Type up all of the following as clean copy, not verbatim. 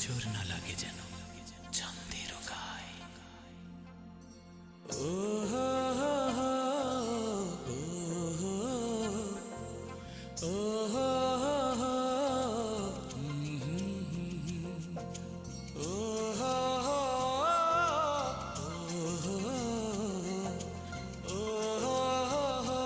নজর না লাগে যেন চাঁদের গায়ে। ও হো হো হো, ও হো হো হো, ও হো হো, ও হো হো।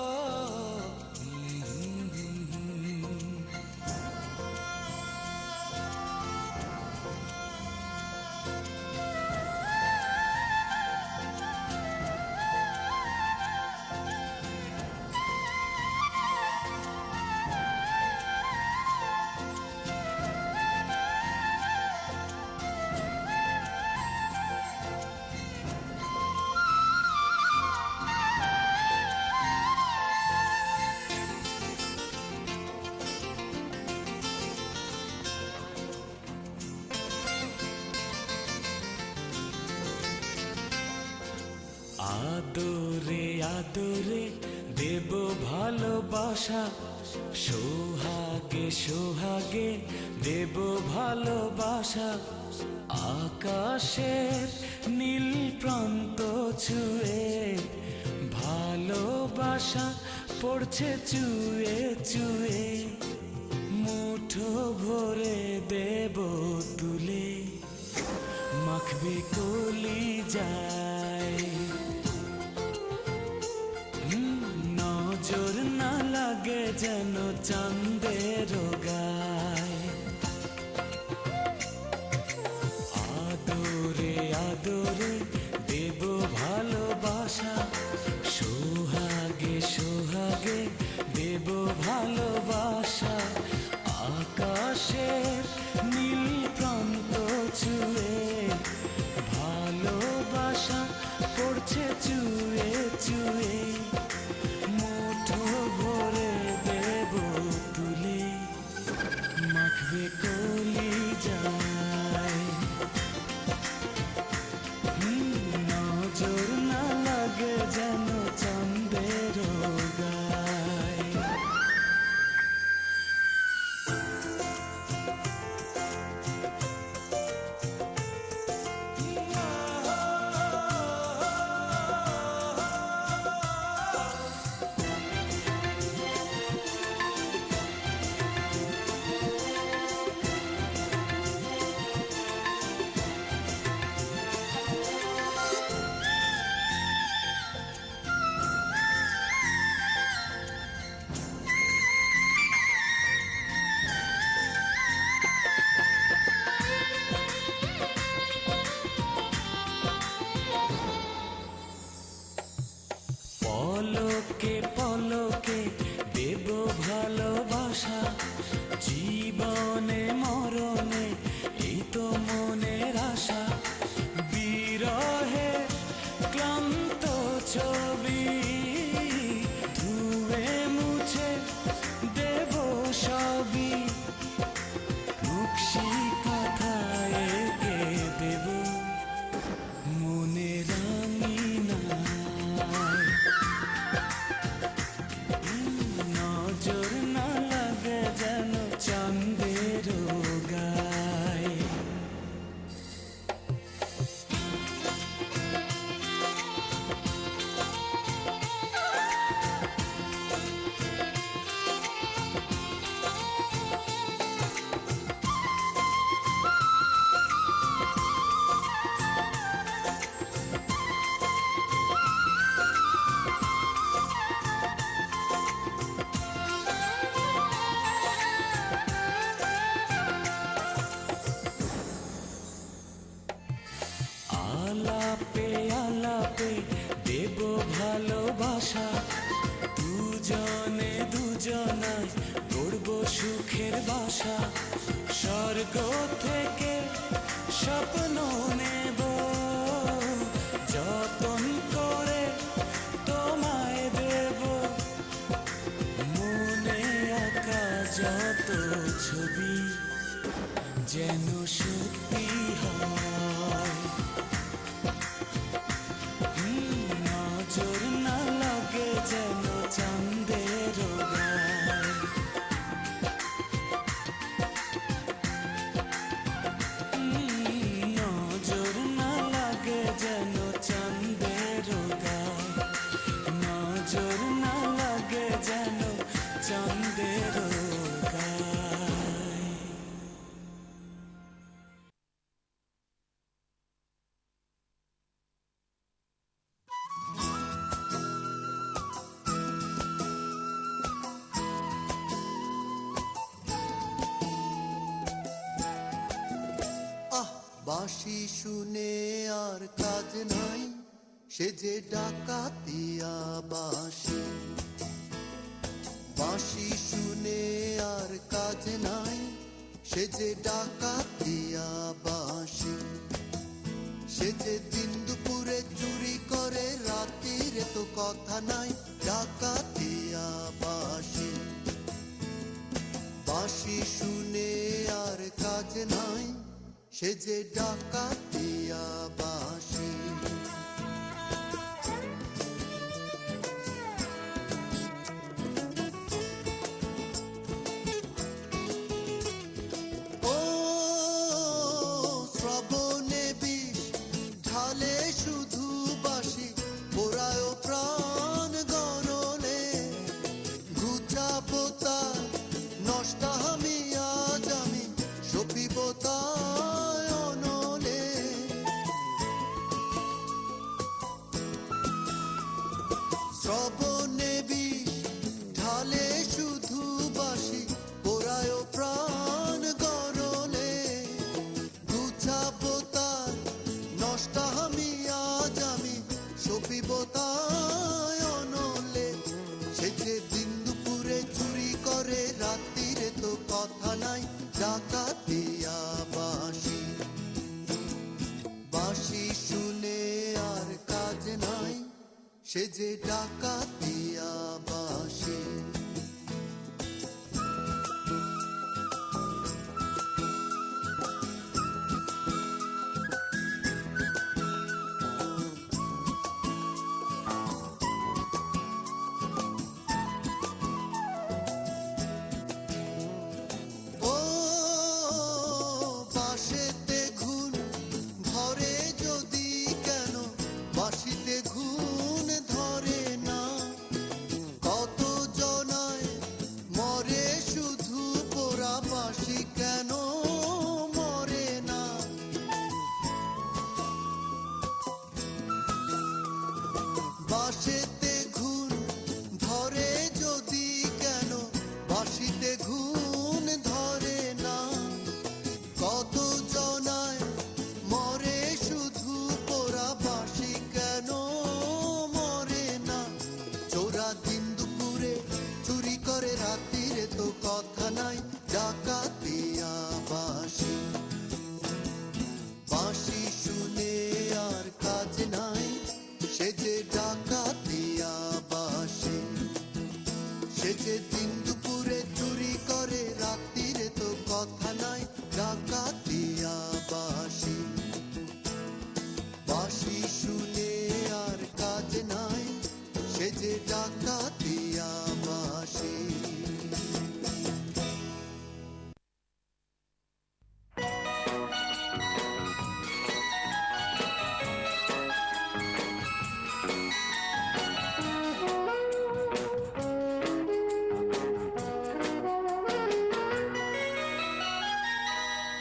আদরে আদরে দেব ভালোবাসা, সোহাগে সোহাগে দেব ভালোবাসা। আকাশের নীল প্রান্ত ছুঁয়ে ভালোবাসা পড়ছে চুয়ে চুয়ে। মুঠো ভরে দেব তুলে, মাখবে কলিজায়। নজর না লাগে যেন চাঁদের গায়ে। আদরে আদরে দেব ভালোবাসা, সোহাগে সোহাগে দেব ভালোবাসা। আকাশের নীল প্রান্ত ছুঁয়ে ভালোবাসা পড়ছে চুয়ে চুয়ে। মুঠো ভরে দেব তুলে, মাখবে কলিজায়। নজর না লাগে যেন চাঁদের গায়ে। পলকে পলকে দেব ভালোবাসা, জীবনে মরণে এই তো মনের আশা। বিরহে ক্লান্ত ছবি ধুয়ে মুছে দেব সবই। নকশি কথায় এঁকে দেব মনে রাঙিনায়। নজর না লাগে যেন চাঁদের গায়ে। আলাপে আলাপে দেব ভালোবাসা, দুজনে দুজনায় গড়ব সুখের বাসা। স্বর্গ থেকে স্বপ্ন নেব, যতন করে তোমায় দেব। মনে আঁকা যত ছবি যেন সত্যি হয়। নজর না লাগে যেন চাঁদের গায়ে। চাঁদের গায়। বাঁশি শুনে আর কাজ নাই, সে যে ডাকাতিয়া বাঁশি। বাঁশি শুনে আর কাজ নাই, সে যে ডাকাতিয়া বাঁশি। সে যে দিন দুপুরে চুরি করে, রাতিরে তো কথা নাই, ডাকাতিয়া বাঁশি। বাঁশি শুনে আর কাজ নাই, সে যে ডাকাতিয়া বাঁশি। ও শ্রবণে বিষ ঢালে শুধু বাঁশি, পোড়ায় প্রাণ গণনে। ঘুচাবো তার নষ্ট আমি, আজ আমি সপিব তার অনলে। শ্রবণে বিষ ঢালে শুধু বাঁশি, পোড়ায় প্রাণ গরলে। গুছাবো তার নষ্ট আমি, আজ আমি সপিব তার অনলে। সে যে দিন দুপুরে চুরি করে, রাত্রিরে তো কথা নাই, ডাকাতিয়া বাঁশি। বাঁশি শুনে আর কাজ নাই, সে যে ডাকাতিয়া বাঁশি। ও বাঁশেতে ঘুন ধরে যদি কেন, বাঁশিতে ঘুন ধরে না। কত জনায় মরে শুধু পোড়া, বাঁশি কেন মরে না। বাঁশেতে ঘুন ধরে যদি কেন, বাঁশিতে ঘুন ধরে না। কত জনায় মরে শুধু পোড়া, বাঁশি কেন মরে না। চোরা দিন দুপুরে চুরি করে, রাত্রিরে তো কথা নাই, ডাকাতিয়া বাঁশি। বাঁশি শুনে আর কাজ নাই, সে যে ডাকাতিয়া বাঁশি। সে যে দিন দুপুরে চুরি করে, রাত্রিরে তো কথা নাই, ডাকাতিয়া বাঁশি। বাঁশি শুনে আর কাজ নাই, সে যে ডাকাতিয়া বাঁশি।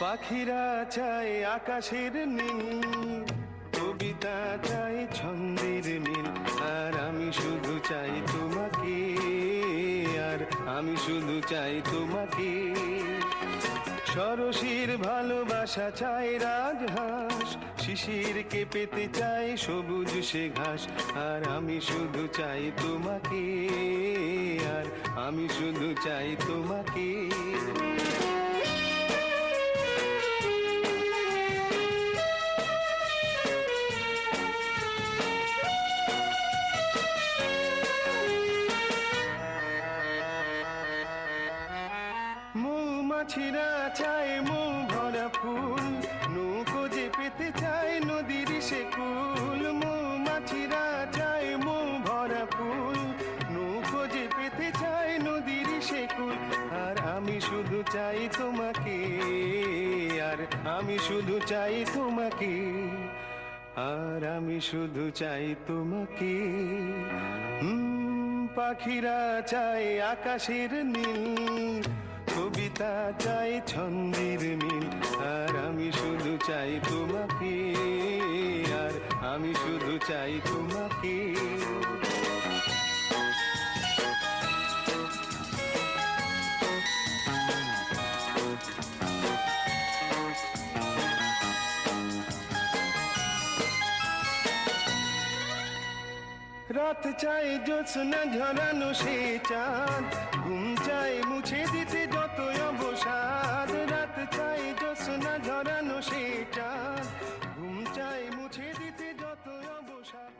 পাখিরা চায় আকাশের নীল, কবিতা চাই ছন্দের মিল। আর আমি শুধু চাই তোমাকে, আর আমি শুধু চাই তোমাকে। সরসীর ভালোবাসা চাই রাজহাঁস, শিশিরকে পেতে চাই সবুজ সে ঘাস। আর আমি শুধু চাই তোমাকে, আর আমি শুধু চাই তোমাকে। মৌমাছিরা চায় মৌ ভরা ফুল, নৌকো যে পেতে চায় নদীর সে কুল। মৌমাছিরা চায় মৌ ভরা ফুল, নৌকো যে পেতে চায় নদীর সে কুল। আর আমি শুধু চাই তোমাকে, আর আমি শুধু চাই তোমাকে। আর আমি শুধু চাই তোমাকে। পাখিরা চায় আকাশের নীল, কবিতা চাই ছন্দের মিল, আর আমি শুধু চাই তোমাকে, আর আমি শুধু চাই তোমাকে। রাত চাই জ্যোৎস্না ঝরানো সে চাঁদ, ঘুম চাই মুছে দিতে যত অবসাদ। রাত চাই জ্যোৎস্না ঝরানো সে চাঁদ, ঘুম চাই মুছে দিতে যত অবসাদ।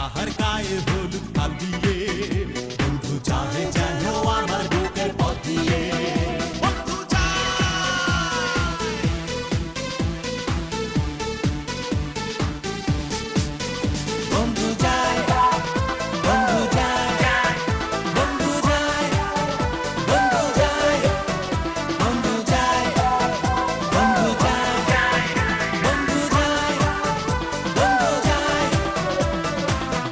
তাহার গায়ে হলুদ কাল দিয়ে বন্ধু চাহে যেন আমার বুকের পথ দিয়ে বন্ধু বন্ধু যায় বন্ধু যায় বন্ধু যায় বন্ধু যায় বন্ধু যায় বন্ধু যায় বন্ধু যায় বন্ধু যায়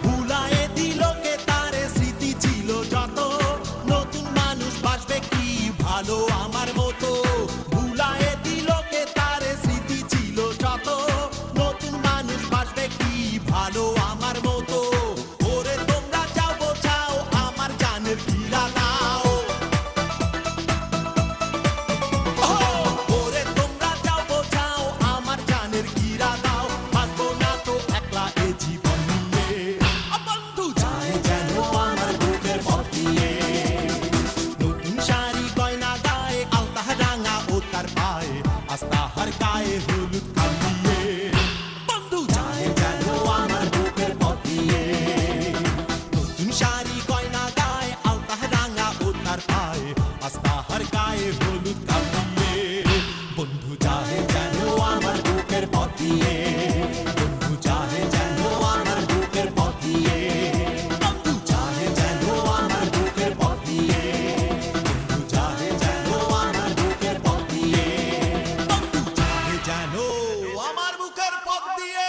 ভুলায়ে দিল কে তারে স্মৃতি ছিল যত নতুন মানুষ বাসবে কি ভালো আমার মতো ভুলায়ে দিল কে তারে স্মৃতি ছিল যত নতুন মানুষ বাসবে কি ভালো আমার মতো ওরে তোমরা যাও বোঝাও আমার জানের ফিরা দাও ওরে তোমরা যাও বোঝাও আমার জানের গিরা দাও বাঁচবো না তো একলা এ জীবন নিয়ে বন্ধু চায় যেন আমার বুকের পথ দিয়ে নতুন শাড়ি গয়না গায়ে আলতা রাঙা ও তার পায়ে আস্তাহার গায়ে হলুদ কাল দিয়ে বন্ধু চায় যেন আমার বুকের পথ দিয়ে নতুন শাড়ি গয়না গায়ে আলতা রাঙা ও তার পায়ে আস্তাহার গায়ে হলুদ কাল দিয়ে বন্ধু চাহে যেন আমার বুকের পথ দিয়ে বন্ধু চাহে যেন আমার বুকের পথ দিয়ে বন্ধু চাহে যেন আমার বুকের পথ দিয়ে বন্ধু চাহে যেন আমার বুকের পথ দিয়ে বন্ধু চাহে যেন আমার বুকের পথ দিয়ে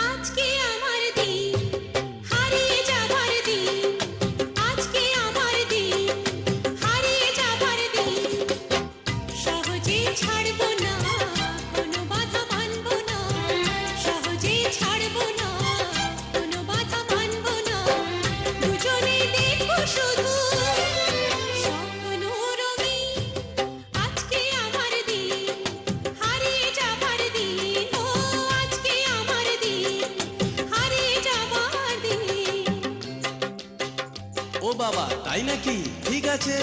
আজকে আমার দিন হারিয়ে যাবার দিন আজকে আমার দিন হারিয়ে যাবার দিন সহজে ছাড়বো না কোনো বাধা মানবো না সহজে ছাড়বো না কোনো বাধা মানবো না দুজনে দেখো শুধু স্বপ্ন রঙিন আজকে আমার দিন হারিয়ে যাবার দিন ও আজকে আমার দিন হারিয়ে যাবার দিন ও বাবা তাই নাকি ঠিক আছে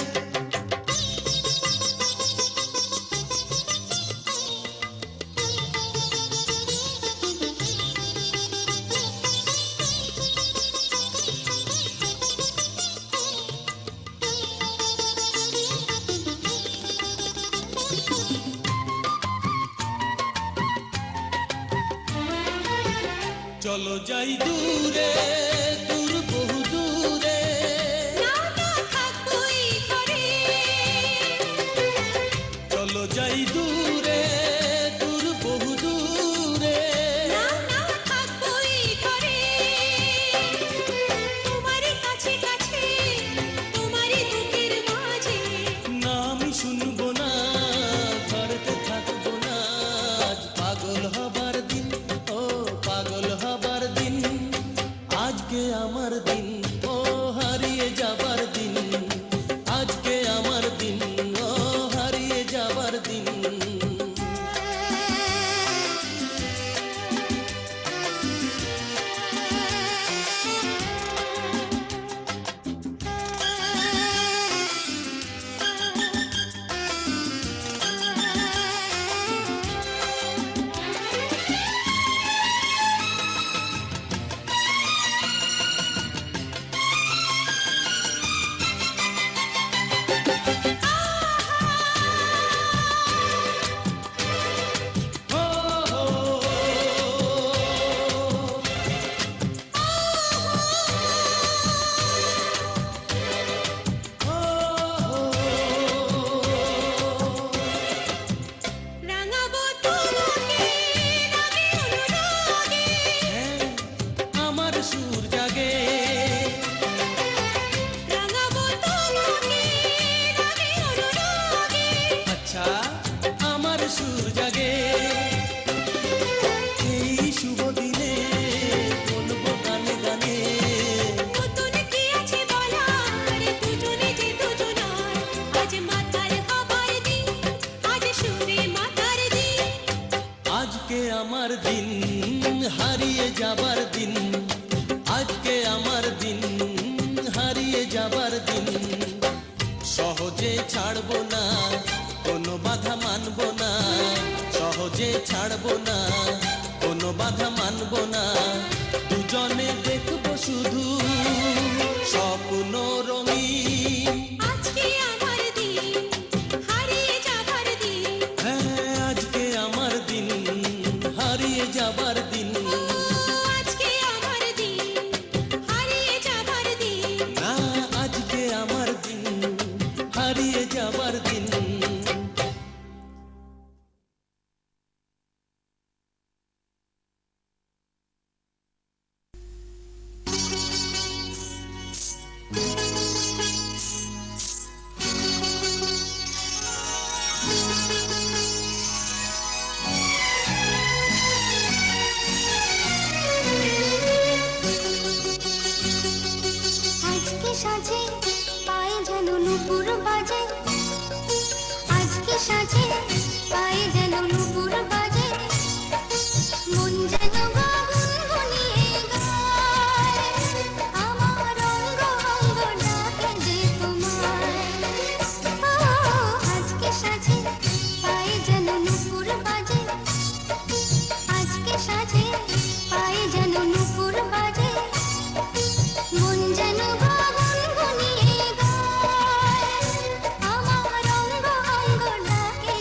চলো যাই দূরে দূর বহু দূরে না না থাকবোই ঘরে চলো যাই দূরে দূর বহু দূরে না না থাকবোই ঘরে তোমারই কাছে কাছে তোমারই বুকের মাঝে না আমি শুনবো না ঘরেতে থাকবো না আজ পাগল হবার দিন ও পাগল হবার দিন আজকে আমার দিন ও হারিয়ে যাবার দিন আজকে আমার দিন ও হারিয়ে যাবার দিন সুর জাগে এই শুভ দিনে হারিয়ে যাবার দিন, আজকে আমার দিন, হারিয়ে যাবার দিন। সহজে ছাড়বো না, কোনো বাধা মানবো না, সহজে ছাড়বো না, কোনো বাধা মানবো না। দুজনে দেখবো শুধু স্বপ্ন রঙিন। আজকে আমার দিন, হারিয়ে যাবার দিন। হ্যাঁ, আজকে আমার দিন, হারিয়ে যাবার দিন। ও আজকে আমার দিন, হারিয়ে যাবার দিন। না, আজকে আমার দিন, হারিয়ে যাবার দিন। আজকে সাজে পায়ে যেন নুপুর বাজে, আজকে সাজে পায়ে যেন নুপুর বাজে, মন যেন গগন ঘনিয়ে গায়, আমার অঙ্গ অঙ্গ ডাকে যে তোমায়। ও আজকে সাজে পায়ে যেন নুপুর বাজে, আজকে সাজে পায়ে যেন নুপুর বাজে, মন যেন গগন ঘনিয়ে গায়, আমার অঙ্গ অঙ্গ ডাকে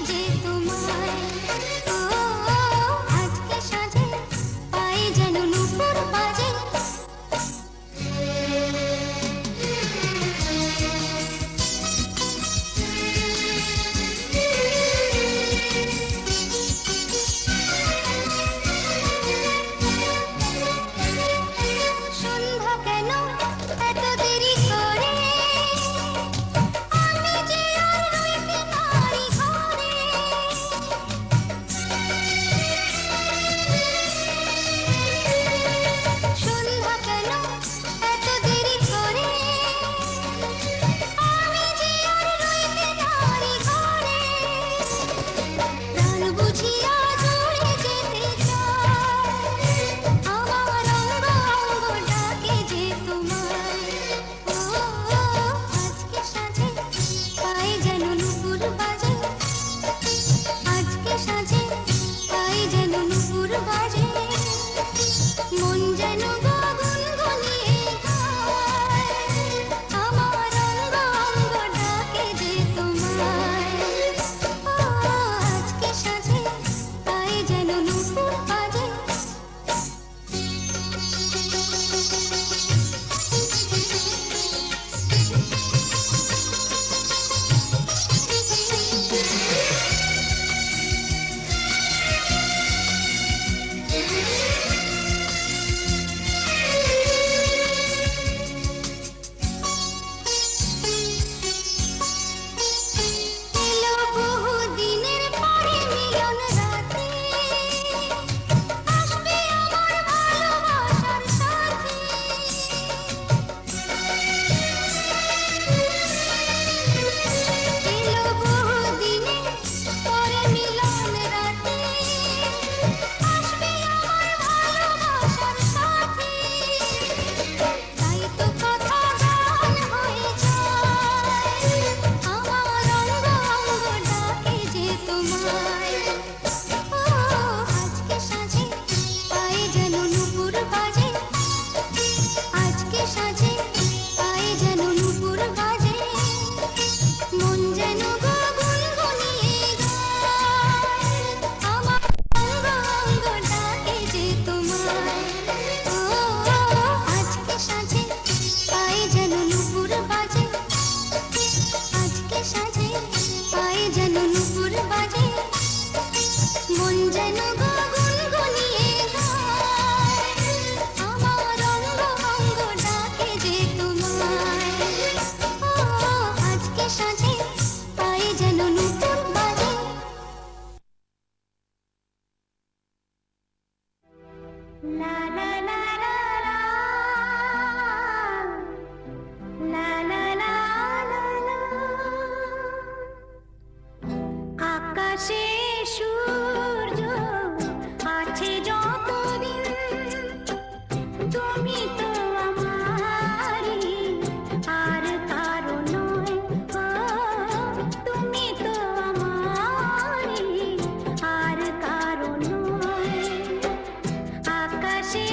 আকাশে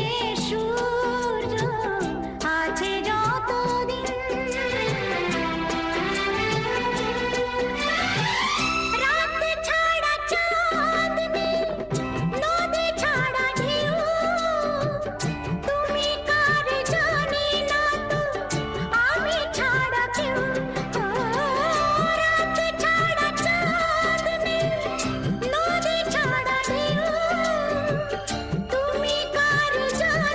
সূর্য আছে যতদিন, রাত ছাড়া চাঁদ নেই, নদী ছাড়া ঢেউ, তুমি কার জানি না তো আমি ছাড়া কেউ। ও, রাত ছাড়া চাঁদ নেই, নদী ছাড়া ঢেউ, তুমি কার জানি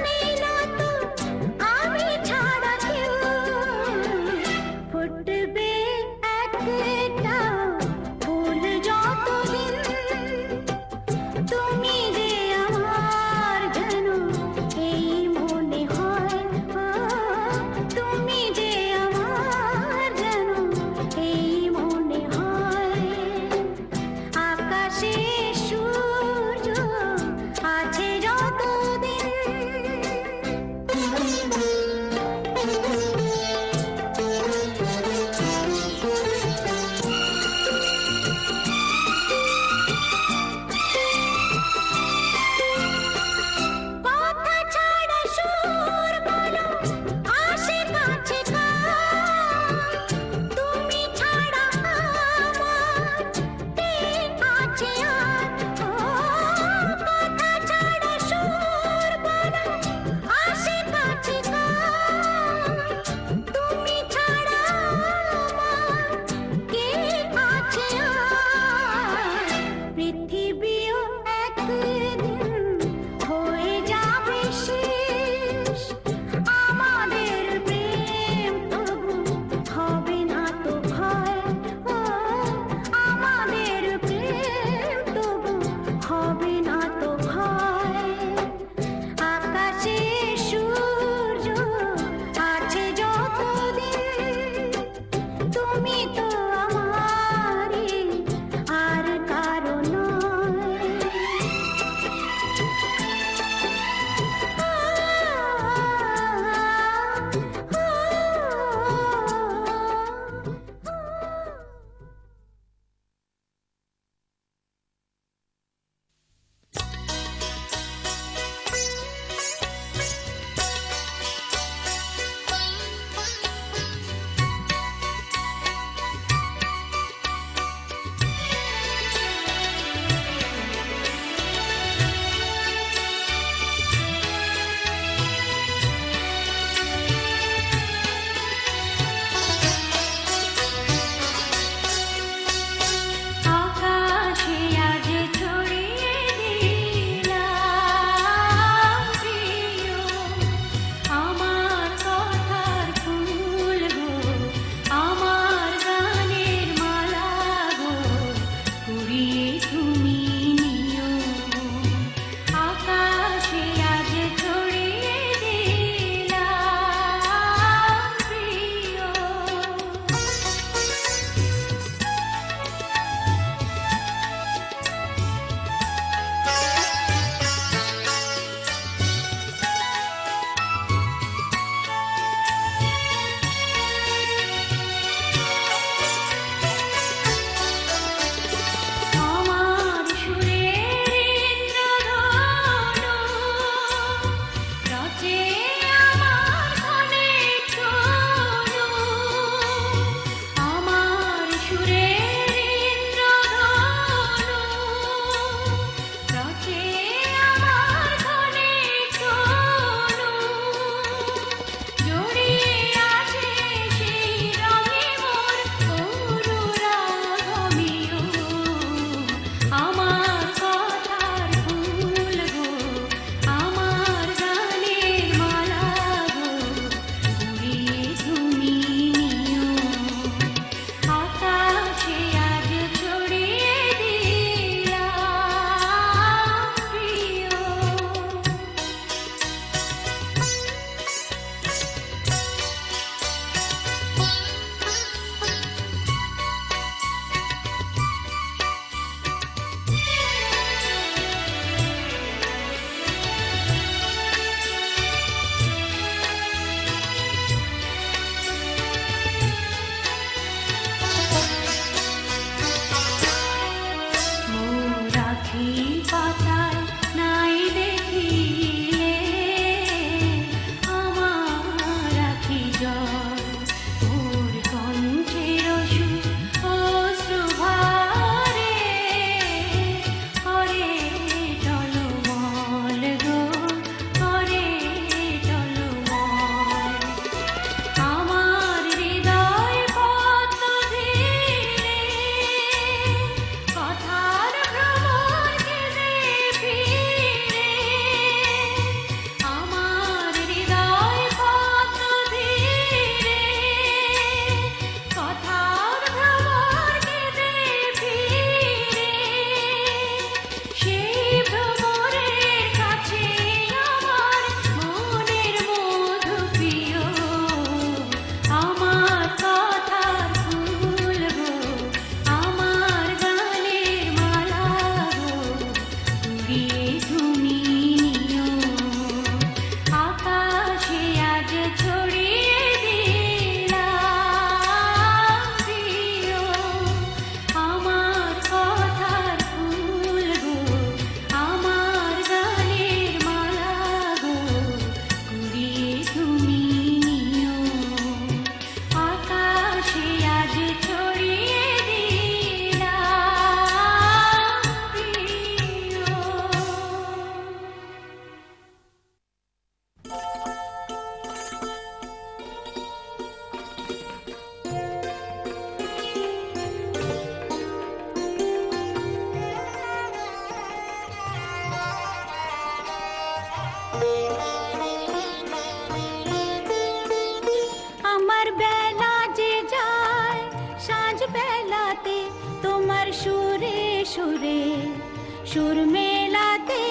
সুর মেলাতে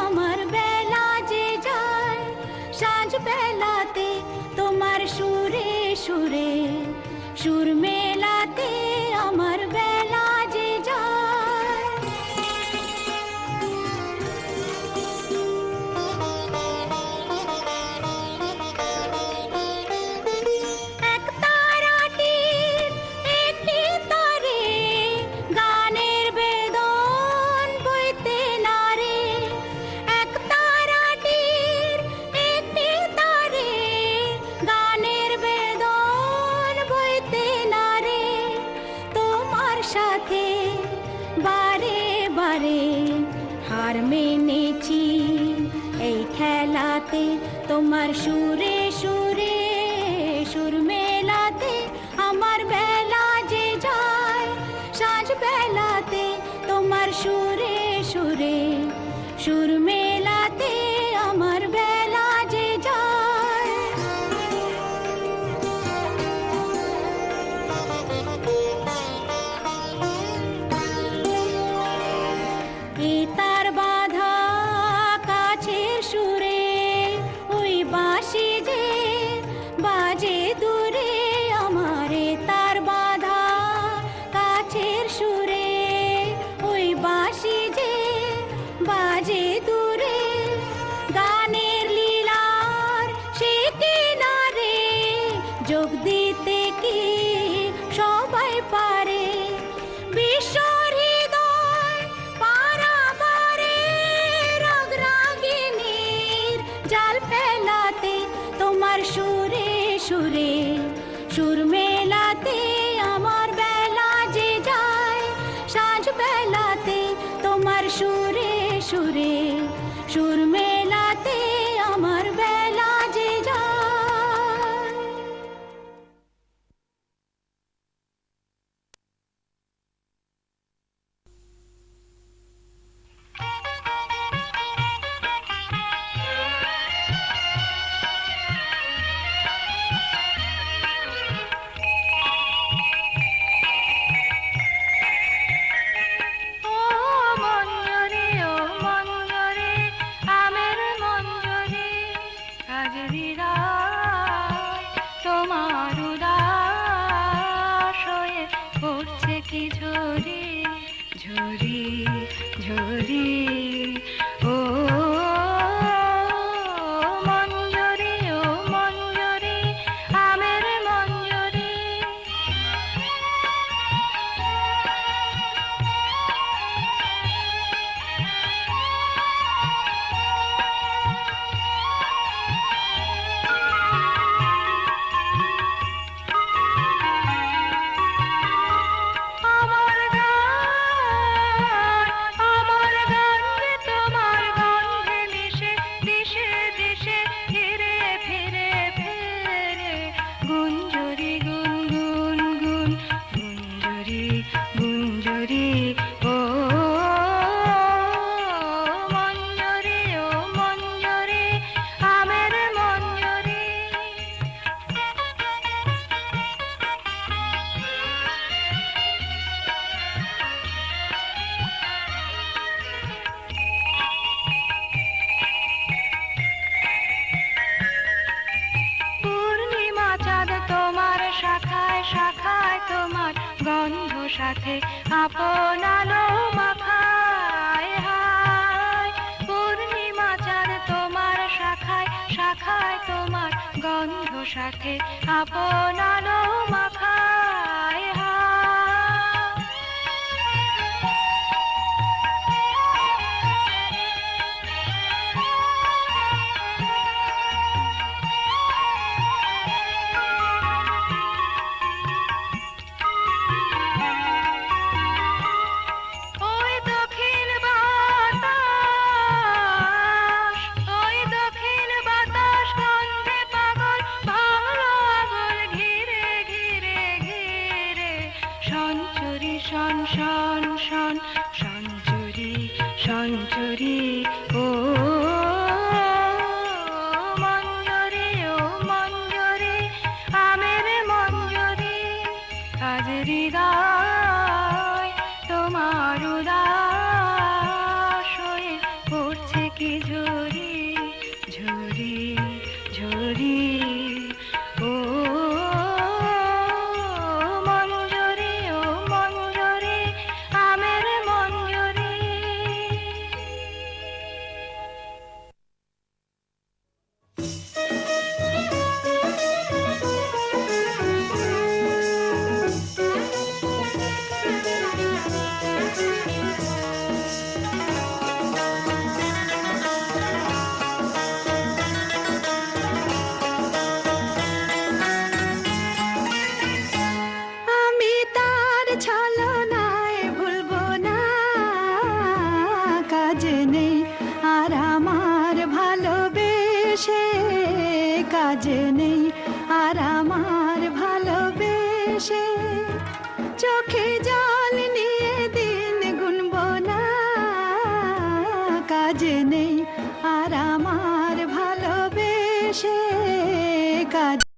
আমার বেলা যে যায়, সাঁঝ বেলাতে তোমার সুরে সুরে, সুর মেলাতে আমার বেলা যে যায়। এক তারাটির একটি তারে গানের বেদন বইতে নারে, এক তারাটির একটি তারে গানের বেদন বইতে নারে। তোমার সাথে বারে বারে হার মেনেছি এই খেলাতে, তোমার সুরে সুরে, সুর মেলাতে আমার বেলা যে যায়, সাঁঝ বেলাতে তোমার সুরে সুরে, সুর মেলাতে আমার বেলা যে যায়। এ তার বাঁধা কাছের সুরে, ওই বাঁশি যে বাজে দূরে আমার। এ তার বাঁধা কাছের সুরে, ওই বাঁশি যে বাজে দূরে। গানের লীলার সে কিনারে যোগ দিতে কি সবাই পারে, বিশ্ব হৃদয় পারাবারে রাগ রাগিনীর জাল ফেলাতে তোমার সুরে সুরে, সুর মেলাতে আমার বেলা যে যায়, সাঁঝ বেলাতে তোমার সুরে সুরে, সুর মেলাতে আমার বেলা যে যায়। ও মঞ্জরি ও মঞ্জরি আমের মঞ্জরি, কাজেরি রায় তোমার উদাস হয়ে পড়ছে কি ঝরি ঝরি ঝরি। ও মঞ্জরি ও মঞ্জরি আমের মঞ্জরি। আমার গান রে তোমার গন্ধে মিশে, দিশে দিশে ফিরে ফিরে ফিরে, গুঞ্জরি গুন গুন গুন, গুঞ্জরি গুঞ্জরি। ও মঞ্জরি ও মঞ্জরি আমের মঞ্জরি। পূর্ণিমা চাঁদ তোমার শাখায় শাখায়, তোমার গন্ধ সাথে আপনালো মাখায় হায়। পূর্ণিমা চাঁদ তোমার শাখায় শাখায়, তোমার গন্ধ সাথে আপনালো মাখায় হায়। ওই দক্ষিণ বাতাস, ওই দক্ষিণ বাতাস গন্ধে পাগল ভালো আবল ঘিরে ঘিরে ঘিরে, সঞ্চরি শন শন শন, সঞ্চরি সঞ্চরি। ও মঞ্জরি ও মঞ্জরি আমের মঞ্জরি, কাজেরি রায় তোমার উদাস ঝরি ঝরি ও মঞ্জরি ও মঞ্জরি আমের মঞ্জরি আমি তার ছলনায় ভুলবো না কাজে নেই আর আমার ভালোবেসে কাজে নেই আর আমার ভালোবেসে চোখে জল নিয়ে দিন গুনবো না কাজে নেই আর আমার ভালোবেসে